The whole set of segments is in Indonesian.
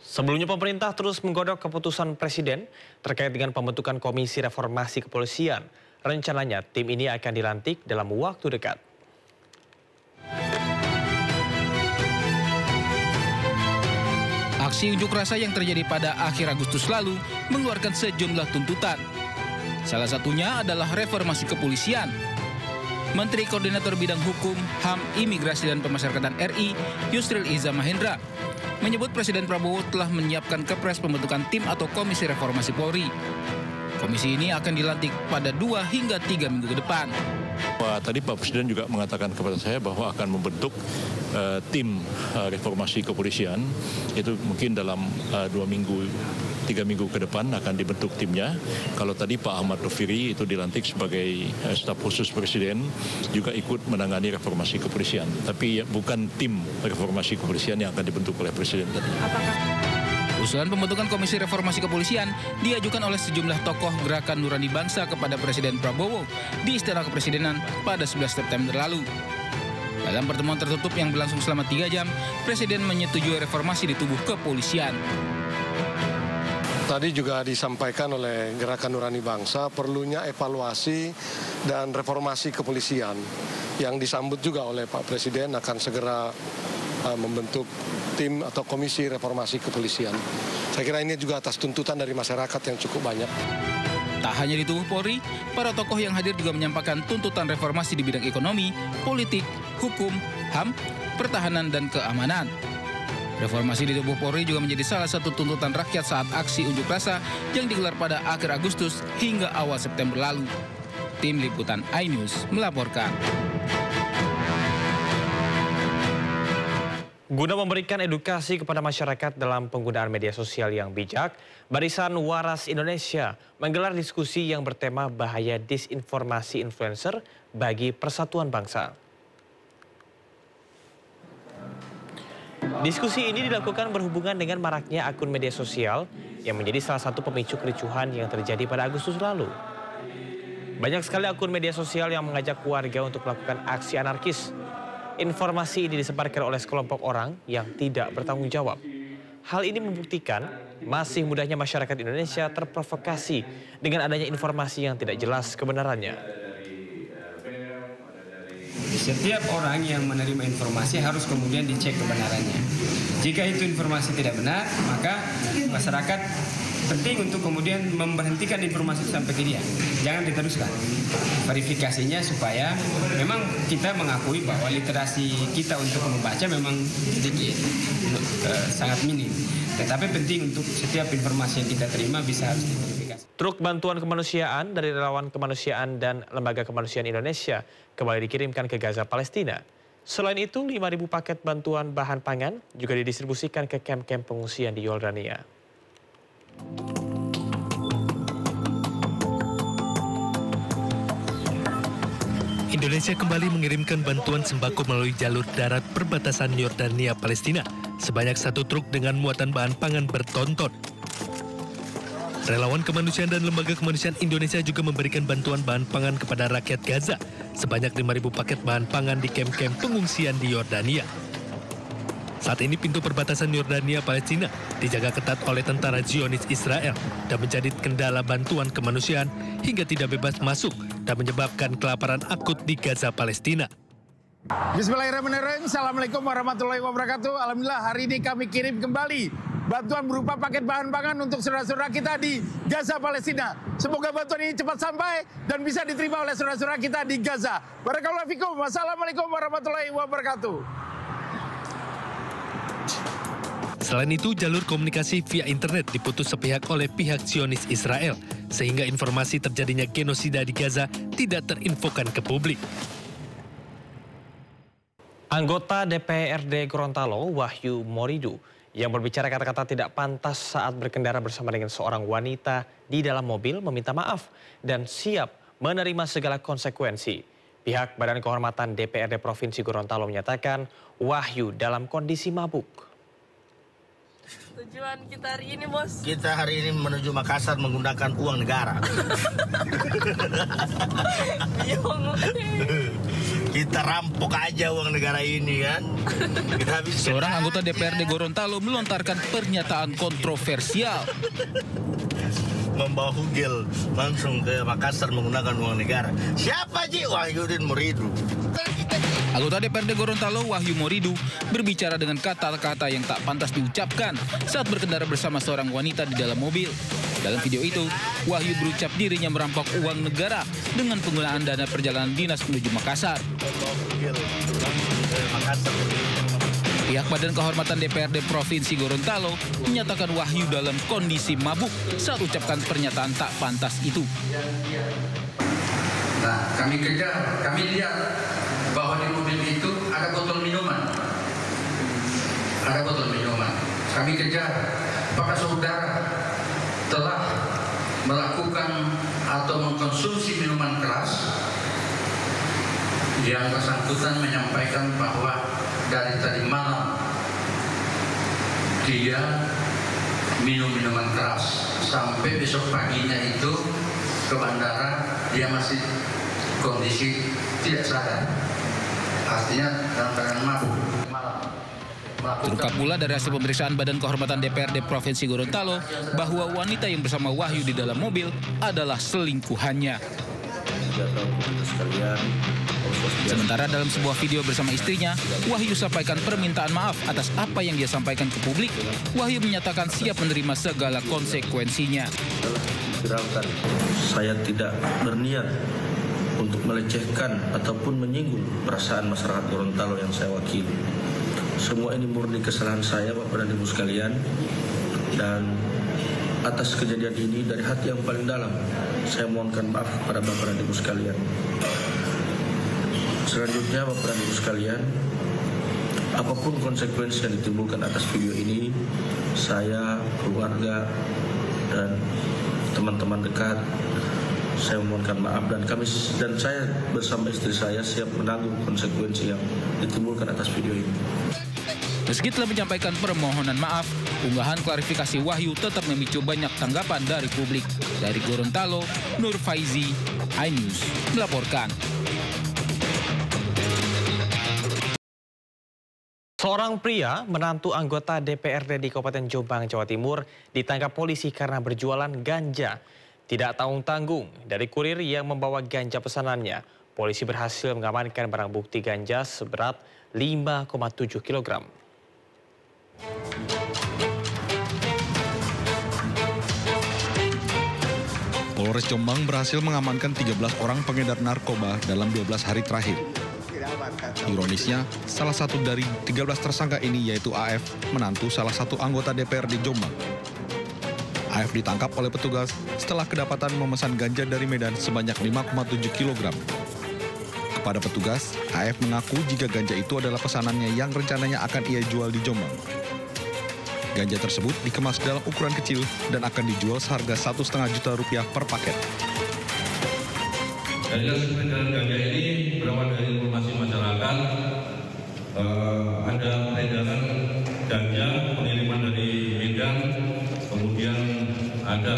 Sebelumnya pemerintah terus menggodok keputusan Presiden terkait dengan pembentukan Komisi Reformasi Kepolisian. Rencananya tim ini akan dilantik dalam waktu dekat. Aksi unjuk rasa yang terjadi pada akhir Agustus lalu mengeluarkan sejumlah tuntutan. Salah satunya adalah reformasi kepolisian. Menteri Koordinator Bidang Hukum, HAM, Imigrasi dan Pemasyarakatan RI, Yusril Iza Mahendra, menyebut Presiden Prabowo telah menyiapkan kepres pembentukan tim atau Komisi Reformasi Polri. Komisi ini akan dilantik pada 2 hingga 3 minggu ke depan. Tadi Pak Presiden juga mengatakan kepada saya bahwa akan membentuk tim reformasi kepolisian. Itu mungkin dalam 2 minggu, 3 minggu ke depan akan dibentuk timnya. Kalau tadi Pak Ahmad Doviri itu dilantik sebagai staf khusus Presiden, juga ikut menangani reformasi kepolisian. Tapi bukan tim reformasi kepolisian yang akan dibentuk oleh Presiden tadi. Usulan pembentukan Komisi Reformasi Kepolisian diajukan oleh sejumlah tokoh Gerakan Nurani Bangsa kepada Presiden Prabowo di Istana Kepresidenan pada 11 September lalu. Dalam pertemuan tertutup yang berlangsung selama 3 jam, Presiden menyetujui reformasi di tubuh kepolisian. Tadi juga disampaikan oleh Gerakan Nurani Bangsa perlunya evaluasi dan reformasi kepolisian yang disambut juga oleh Pak Presiden akan segera membentuk tim atau Komisi Reformasi Kepolisian. Saya kira ini juga atas tuntutan dari masyarakat yang cukup banyak. Tak hanya di tubuh Polri, para tokoh yang hadir juga menyampaikan tuntutan reformasi di bidang ekonomi, politik, hukum, HAM, pertahanan, dan keamanan. Reformasi di tubuh Polri juga menjadi salah satu tuntutan rakyat saat aksi unjuk rasa yang digelar pada akhir Agustus hingga awal September lalu. Tim Liputan iNews melaporkan. Guna memberikan edukasi kepada masyarakat dalam penggunaan media sosial yang bijak, Barisan Waras Indonesia menggelar diskusi yang bertema bahaya disinformasi influencer bagi persatuan bangsa. Diskusi ini dilakukan berhubungan dengan maraknya akun media sosial yang menjadi salah satu pemicu kericuhan yang terjadi pada Agustus lalu. Banyak sekali akun media sosial yang mengajak warga untuk melakukan aksi anarkis. Informasi ini disebarkan oleh sekelompok orang yang tidak bertanggung jawab. Hal ini membuktikan masih mudahnya masyarakat Indonesia terprovokasi dengan adanya informasi yang tidak jelas kebenarannya. Setiap orang yang menerima informasi harus kemudian dicek kebenarannya. Jika itu informasi tidak benar, maka masyarakat penting untuk kemudian memberhentikan informasi itu sampai ke dia. Jangan diteruskan. Verifikasinya supaya memang kita mengakui bahwa literasi kita untuk membaca memang sedikit, sangat minim. Tetapi penting untuk setiap informasi yang kita terima bisa harus diverifikasi. Truk bantuan kemanusiaan dari relawan kemanusiaan dan lembaga kemanusiaan Indonesia kembali dikirimkan ke Gaza, Palestina. Selain itu, 5.000 paket bantuan bahan pangan juga didistribusikan ke kamp-kamp pengungsian di Yordania. Indonesia kembali mengirimkan bantuan sembako melalui jalur darat perbatasan Yordania Palestina. Sebanyak 1 truk dengan muatan bahan pangan bertonton. Relawan kemanusiaan dan lembaga kemanusiaan Indonesia juga memberikan bantuan bahan pangan kepada rakyat Gaza. Sebanyak 5.000 paket bahan pangan di kamp-kamp pengungsian di Yordania. Saat ini pintu perbatasan Yordania Palestina dijaga ketat oleh tentara Zionis Israel dan menjadi kendala bantuan kemanusiaan hingga tidak bebas masuk dan menyebabkan kelaparan akut di Gaza, Palestina. Bismillahirrahmanirrahim. Assalamualaikum warahmatullahi wabarakatuh. Alhamdulillah hari ini kami kirim kembali bantuan berupa paket bahan pangan untuk saudara-saudara kita di Gaza, Palestina. Semoga bantuan ini cepat sampai dan bisa diterima oleh saudara-saudara kita di Gaza. Barakallahu fikum. Wassalamualaikum warahmatullahi wabarakatuh. Selain itu, jalur komunikasi via internet diputus sepihak oleh pihak Zionis Israel, sehingga informasi terjadinya genosida di Gaza tidak terinfokan ke publik. Anggota DPRD Gorontalo, Wahyu Moridu, yang berbicara kata-kata tidak pantas saat berkendara bersama dengan seorang wanita di dalam mobil meminta maaf dan siap menerima segala konsekuensi. Pihak Badan Kehormatan DPRD Provinsi Gorontalo menyatakan Wahyu dalam kondisi mabuk. Tujuan kita hari ini, Bos? Kita hari ini menuju Makassar menggunakan uang negara. Bingung. Kita rampok aja uang negara ini kan. Seorang anggota DPRD Gorontalo melontarkan pernyataan kontroversial. Membawa hugel langsung ke Makassar menggunakan uang negara. Siapa Ji? Wahyudin Muridu. Anggota DPRD Gorontalo Wahyu Moridu berbicara dengan kata-kata yang tak pantas diucapkan saat berkendara bersama seorang wanita di dalam mobil. Dalam video itu, Wahyu berucap dirinya merampok uang negara dengan penggunaan dana perjalanan dinas menuju Makassar. Pihak Badan Kehormatan DPRD Provinsi Gorontalo menyatakan Wahyu dalam kondisi mabuk saat ucapkan pernyataan tak pantas itu. Nah, kami kejar, kami lihat bahwa di mobil itu ada botol minuman. Ada botol minuman. Kami kejar, apakah saudara telah melakukan atau mengkonsumsi minuman keras? Yang bersangkutan menyampaikan bahwa dari tadi malam dia minum minuman keras sampai besok paginya itu ke bandara dia masih kondisi tidak sadar, artinya dalam keadaan mabuk. Terungkap pula dari hasil pemeriksaan Badan Kehormatan DPRD Provinsi Gorontalo bahwa wanita yang bersama Wahyu di dalam mobil adalah selingkuhannya. Sementara dalam sebuah video bersama istrinya, Wahyu sampaikan permintaan maaf atas apa yang dia sampaikan ke publik. Wahyu menyatakan siap menerima segala konsekuensinya. Saya tidak berniat untuk melecehkan ataupun menyinggung perasaan masyarakat Gorontalo yang saya wakili. Semua ini murni kesalahan saya, Bapak dan Ibu sekalian, dan atas kejadian ini dari hati yang paling dalam saya mohonkan maaf kepada Bapak dan Ibu sekalian. Selanjutnya, Bapak dan Ibu sekalian, apapun konsekuensi yang ditimbulkan atas video ini, saya, keluarga, dan teman-teman dekat, saya memohonkan maaf dan saya bersama istri saya siap menanggung konsekuensi yang ditimbulkan atas video ini. Meski telah menyampaikan permohonan maaf, unggahan klarifikasi Wahyu tetap memicu banyak tanggapan dari publik. Dari Gorontalo, Nur Faizi, iNews melaporkan. Seorang pria, menantu anggota DPRD di Kabupaten Jombang, Jawa Timur, ditangkap polisi karena berjualan ganja. Tidak tanggung-tanggung dari kurir yang membawa ganja pesanannya, polisi berhasil mengamankan barang bukti ganja seberat 5,7 kg. Polres Jombang berhasil mengamankan 13 orang pengedar narkoba dalam 12 hari terakhir. Ironisnya, salah satu dari 13 tersangka ini yaitu AF, menantu salah satu anggota DPRD Jombang. AF ditangkap oleh petugas setelah kedapatan memesan ganja dari Medan sebanyak 5,7 kg. Kepada petugas, AF mengaku jika ganja itu adalah pesanannya yang rencananya akan ia jual di Jombang. Ganja tersebut dikemas dalam ukuran kecil dan akan dijual seharga Rp1,5 juta per paket. Dari hasil peredaran ganja ini berawal dari informasi masyarakat, ada peredaran ganja pengiriman dari Medan, kemudian ada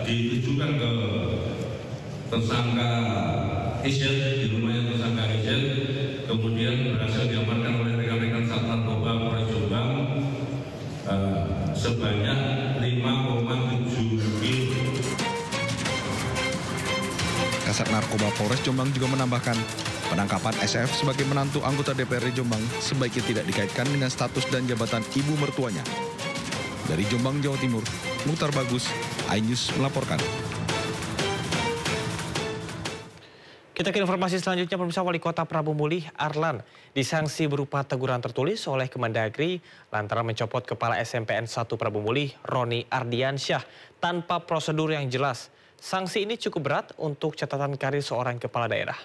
ditujukan ke tersangka Isel, di rumahnya tersangka Isel, kemudian berhasil diamankan oleh rekan-rekan Sat Narkoba Polres Jombang sebanyak 5,7 kg. Kasat Narkoba Polres Jombang juga menambahkan, penangkapan SF sebagai menantu anggota DPRD Jombang sebaiknya tidak dikaitkan dengan status dan jabatan ibu mertuanya. Dari Jombang, Jawa Timur, Mukhtar Bagus, iNews melaporkan. Kita ke informasi selanjutnya, pemirsa. Wali Kota Prabu Mulih, Arlan, disanksi berupa teguran tertulis oleh Kemendagri lantaran mencopot Kepala SMPN 1 Prabu Mulih, Roni Ardiansyah, tanpa prosedur yang jelas. Sanksi ini cukup berat untuk catatan karir seorang kepala daerah.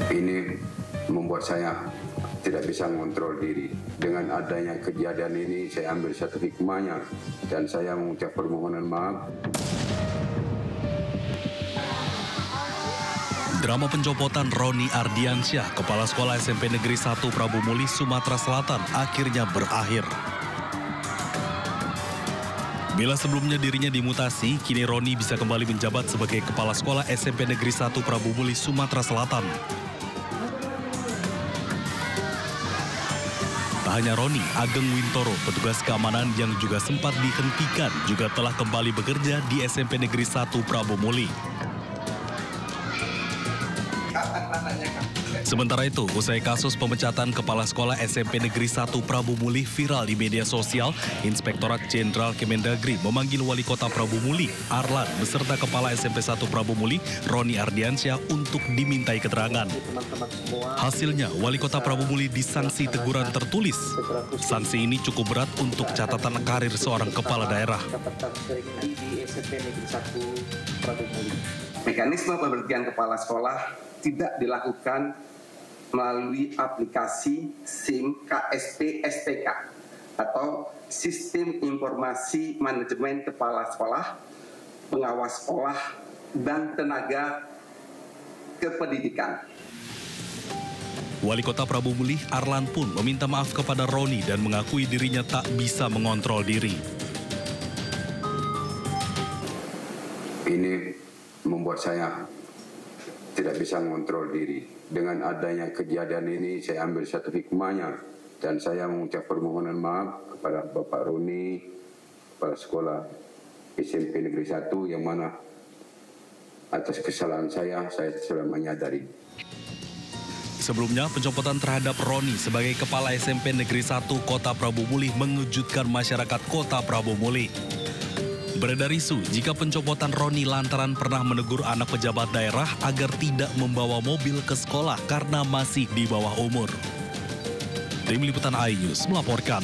Ini membuat saya tidak bisa mengontrol diri. Dengan adanya kejadian ini, saya ambil satu hikmahnya dan saya mengucap permohonan maaf. Drama pencopotan Roni Ardiansyah, Kepala Sekolah SMP Negeri 1 Prabu Muli, Sumatera Selatan, akhirnya berakhir. Bila sebelumnya dirinya dimutasi, kini Roni bisa kembali menjabat sebagai Kepala Sekolah SMP Negeri 1 Prabu Muli, Sumatera Selatan. Tak hanya Roni, Ageng Wintoro, petugas keamanan yang juga sempat dihentikan, juga telah kembali bekerja di SMP Negeri 1 Prabu Muli. Sementara itu, usai kasus pemecatan Kepala Sekolah SMP Negeri 1 Prabu Muli viral di media sosial, Inspektorat Jenderal Kemendagri memanggil Wali Kota Prabu Muli, Arlan, beserta Kepala SMP 1 Prabu Muli, Roni Ardiansyah, untuk dimintai keterangan. Hasilnya, Wali Kota Prabu Muli disanksi teguran tertulis. Sanksi ini cukup berat untuk catatan karir seorang kepala daerah. Mekanisme pemberhentian kepala sekolah tidak dilakukan melalui aplikasi SIM KSP SPK atau Sistem Informasi Manajemen Kepala Sekolah, Pengawas Sekolah, dan Tenaga Kependidikan. Wali Kota Prabu Muli, Arlan, pun meminta maaf kepada Roni dan mengakui dirinya tak bisa mengontrol diri. Ini membuat saya tidak bisa mengontrol diri. Dengan adanya kejadian ini, saya ambil satu hikmahnya dan saya mengucap permohonan maaf kepada Bapak Roni, Kepala Sekolah SMP Negeri 1, yang mana atas kesalahan saya sudah menyadari. Sebelumnya, pencopotan terhadap Roni sebagai Kepala SMP Negeri 1 Kota Prabu Muli mengejutkan masyarakat Kota Prabu Muli. Beredar isu jika pencopotan Roni lantaran pernah menegur anak pejabat daerah agar tidak membawa mobil ke sekolah karena masih di bawah umur. Tim Liputan iNews melaporkan.